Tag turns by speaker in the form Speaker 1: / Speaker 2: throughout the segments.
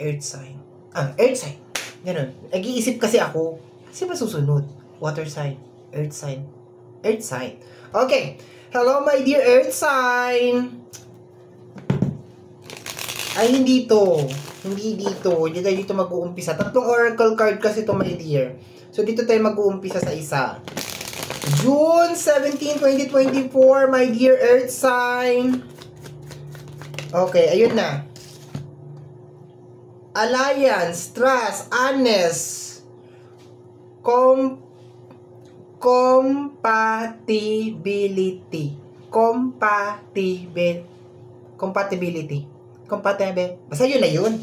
Speaker 1: earth sign. Earth sign. Ganun. Nag-iisip kasi ako. Kasi ba susunod? Water sign. Earth sign. Earth sign. Okay. Hello, my dear earth sign. Ay, hindi to. Hindi dito. Hindi tayo dito mag-uumpisa. 3 oracle card kasi to, my dear. So, dito tayo mag-uumpisa sa isa. June 17, 2024, my dear earth sign. Okay, ayun na. Alliance, trust, honest, compatibility. Compatibility. Basta yun na yun.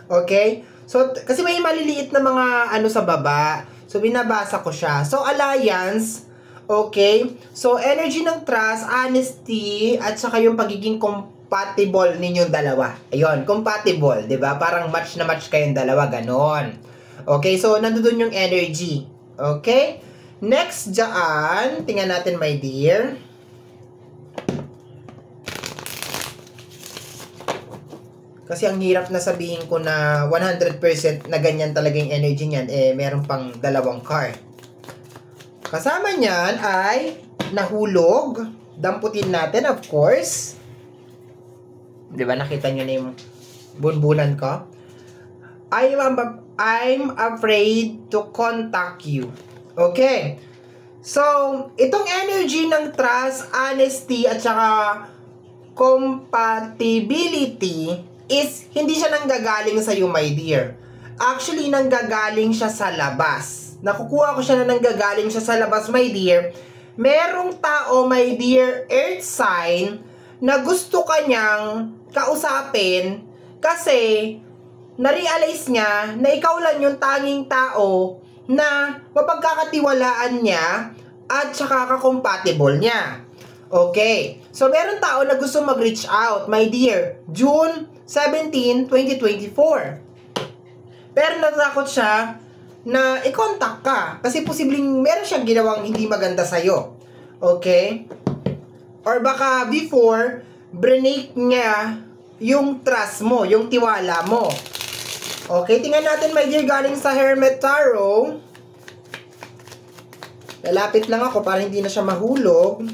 Speaker 1: Okay? So, kasi may maliliit na mga ano sa baba. So, binabasa ko siya. So, alliance, okay? So, energy ng trust, honesty, at saka yung pagiging compatible ninyong dalawa. Ayun, compatible, 'di ba? Parang match na match kayong dalawa, ganon. Okay, so nandoon yung energy. Okay? Next dyan, tingnan natin, my dear. Kasi ang hirap na sabihin ko na 100% na ganyan talaga yung energy niyan, meron pang 2 card. Kasama niyan ay nahulog. Damputin natin, of course. Di ba, nakita nyo na yung bunbunan ko? I'm afraid to contact you. Okay. So, itong energy ng trust, honesty, at saka compatibility is hindi siya nanggagaling sa iyo, my dear. Actually, nanggagaling siya sa labas. Nakukuha ko siya na nanggagaling siya sa labas, my dear. Merong tao, my dear earth sign, na gusto kanyang kausapin kasi na-realize niya na ikaw lang yung tanging tao na mapagkakatiwalaan niya at saka ka-compatible niya. Okay. So, meron tao na gusto mag-reach out, my dear, June 17, 2024. Pero natakot siya na i-contact ka kasi posibleng meron siyang ginawang hindi maganda sa'yo. Okay? Or baka before, break niya yung trust mo, yung tiwala mo. Okay, tingnan natin, my dear, galing sa Hermit Tarot. Lalapit lang ako para hindi na siya mahulog.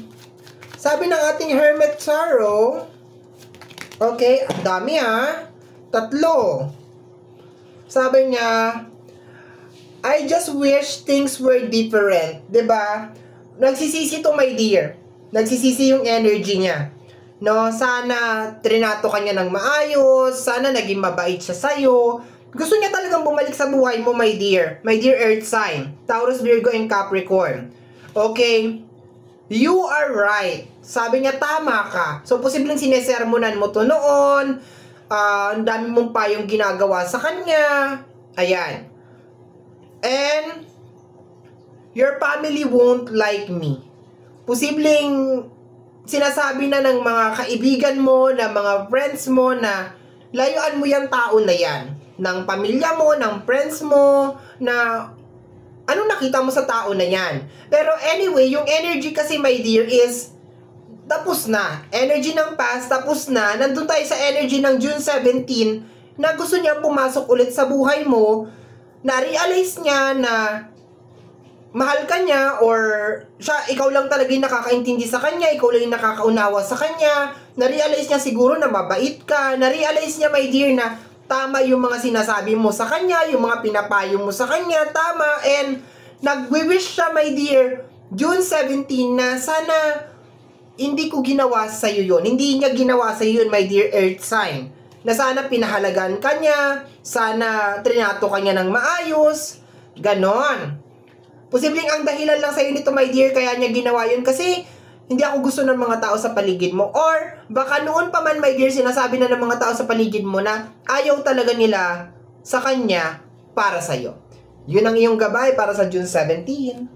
Speaker 1: Sabi ng ating Hermit Tarot, okay, ang dami 3. Sabi niya, I just wish things were different. 'Di ba? Nagsisisi to, my dear. Nagsisisi yung energy niya. No, sana trinato ka niya ng maayos, sana naging mabait siya sa'yo. Gusto niya talagang bumalik sa buhay mo, my dear. My dear earth sign, Taurus, Virgo, and Capricorn. Okay? You are right. Sabi niya, tama ka. So, posibleng sinesermonan mo to noon. Ang dami mong payong ginagawa sa kanya. Ayan. And, your family won't like me. Posibleng sinasabi na ng mga kaibigan mo, ng mga friends mo na layuan mo yung tao na yan. Ng pamilya mo, ng friends mo, na anong nakita mo sa tao na yan. Pero anyway, yung energy kasi, my dear, is tapos na. Energy ng past, tapos na. Nandun tayo sa energy ng June 17 na gusto niya pumasok ulit sa buhay mo. Na-realize niya na mahal ka niya or siya, ikaw lang talaga yung nakakaintindi sa kanya, ikaw lang yung nakakaunawa sa kanya. Na-realize niya siguro na mabait ka. Na-realize niya, my dear, na tama yung mga sinasabi mo sa kanya, yung mga pinapayo mo sa kanya, tama. And nag-wish siya, my dear, June 17 na sana hindi ko ginawa sa iyo yun. Hindi niya ginawa sa iyo yun, my dear earth sign. Na sana pinahalagan ka niya, sana trinato ka niya ng maayos, ganon. Posibleng ang dahilan lang sa'yo nito, my dear, kaya niya ginawa yun kasi hindi ako gusto ng mga tao sa paligid mo. Or, baka noon pa man, my dear, sinasabi na ng mga tao sa paligid mo na ayaw talaga nila sa kanya para sa'yo. Yun ang iyong gabay para sa June 17.